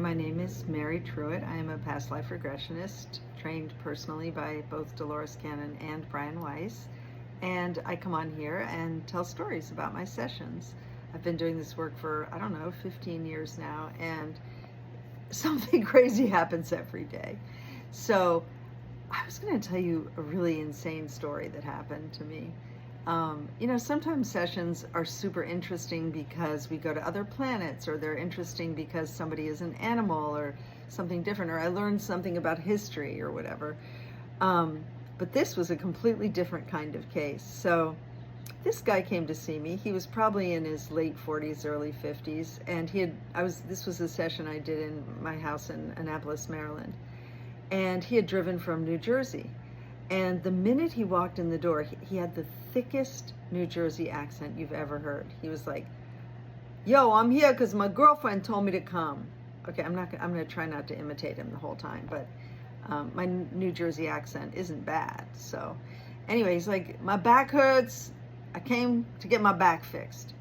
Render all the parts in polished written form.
my name is Mary Truitt. I am a past life regressionist trained personally by both Dolores Cannon and Brian Weiss. And I come on here and tell stories about my sessions. I've been doing this work for, 15 years now, and something crazy happens every day. So I was going to tell you a really insane story that happened to me. Sometimes sessions are super interesting because we go to other planets, or they're interesting because somebody is an animal or something different, or I learned something about history or whatever. But this was a completely different kind of case. So this guy came to see me. He was probably in his late 40s, early 50s, and this was a session I did in my house in Annapolis, Maryland. And he had driven from New Jersey. And the minute he walked in the door, he had the thickest New Jersey accent you've ever heard. He was like, "Yo, I'm here because my girlfriend told me to come." Okay, I'm going to try not to imitate him the whole time, but my New Jersey accent isn't bad. So anyway, he's like, "My back hurts. I came to get my back fixed."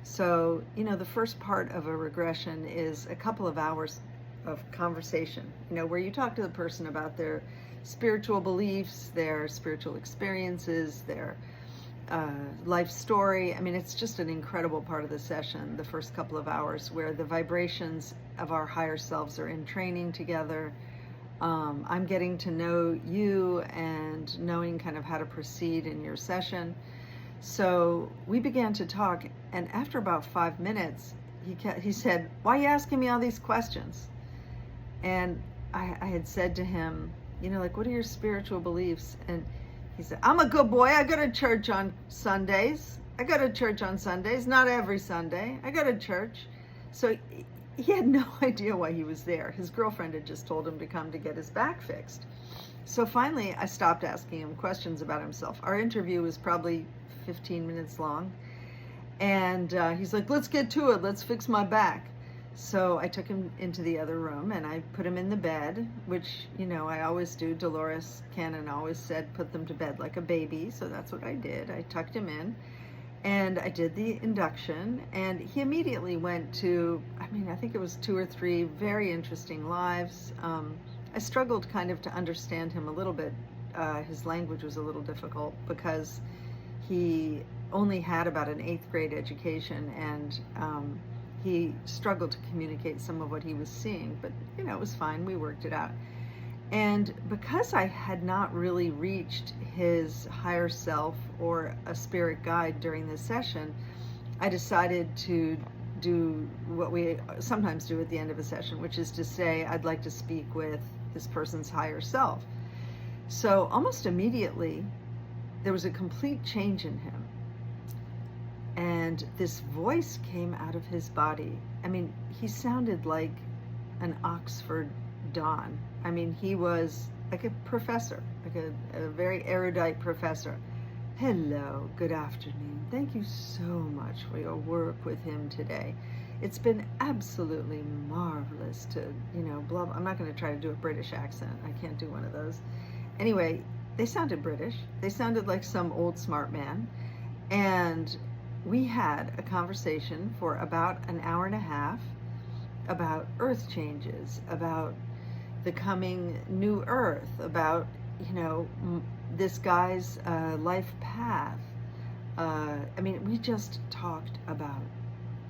So, the first part of a regression is a couple of hours of conversation, where you talk to the person about their spiritual beliefs, their spiritual experiences, their life story. I mean, it's just an incredible part of the session, the first couple of hours, where the vibrations of our higher selves are in training together. I'm getting to know you and knowing kind of how to proceed in your session. So we began to talk, and after about 5 minutes, he said, "Why are you asking me all these questions?" And I had said to him, what are your spiritual beliefs? And he said, "I'm a good boy. I go to church on Sundays. Not every Sunday. I go to church." So he had no idea why he was there. His girlfriend had just told him to come to get his back fixed. So finally, I stopped asking him questions about himself. Our interview was probably 15 minutes long. And he's like, "Let's get to it. Let's fix my back." So I took him into the other room and I put him in the bed, which, I always do. Dolores Cannon always said, put them to bed like a baby. So that's what I did. I tucked him in and I did the induction, and he immediately went to, I think it was 2 or 3 very interesting lives. I struggled kind of to understand him a little bit. His language was a little difficult because he only had about an 8th grade education, and he struggled to communicate some of what he was seeing, but it was fine. We worked it out. And because I had not really reached his higher self or a spirit guide during this session, I decided to do what we sometimes do at the end of a session, which is to say, I'd like to speak with this person's higher self. So almost immediately, there was a complete change in him. And this voice came out of his body. He sounded like an Oxford Don. He was like a professor, like a very erudite professor. "Hello, good afternoon. Thank you so much for your work with him today. It's been absolutely marvelous to, blah, blah." I'm not going to try to do a British accent. I can't do one of those. Anyway, they sounded British. They sounded like some old smart man. And we had a conversation for about an hour and a half about earth changes, about the coming new earth, about, this guy's life path. We just talked about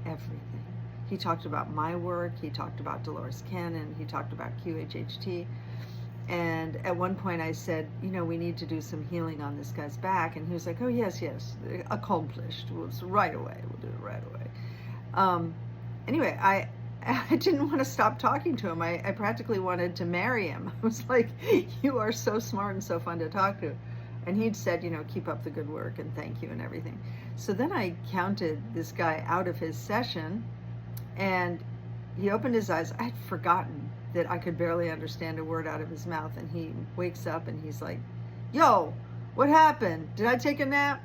everything. He talked about my work. He talked about Dolores Cannon. He talked about QHHT. And at one point I said, we need to do some healing on this guy's back. And he was like, "Oh, yes, accomplished. Right away. We'll do it right away." Anyway, I didn't want to stop talking to him. I practically wanted to marry him. I was like, "You are so smart and so fun to talk to." And he'd said, "Keep up the good work and thank you," and everything. So then I counted this guy out of his session, and he opened his eyes. I had forgotten that I could barely understand a word out of his mouth. And he wakes up and he's like, "Yo, what happened? Did I take a nap?"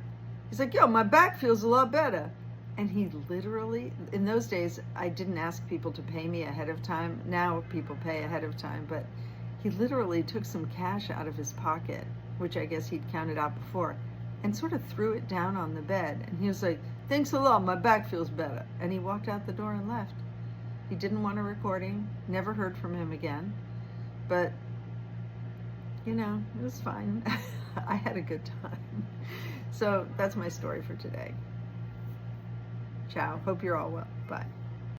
He's like, "Yo, my back feels a lot better." And he literally, in those days, I didn't ask people to pay me ahead of time. Now people pay ahead of time, but he literally took some cash out of his pocket, which I guess he'd counted out before, and sort of threw it down on the bed. And he was like, "Thanks a lot, my back feels better." And he walked out the door and left. He didn't want a recording, never heard from him again, but you know, it was fine. I had a good time. So that's my story for today. Ciao. Hope you're all well. Bye.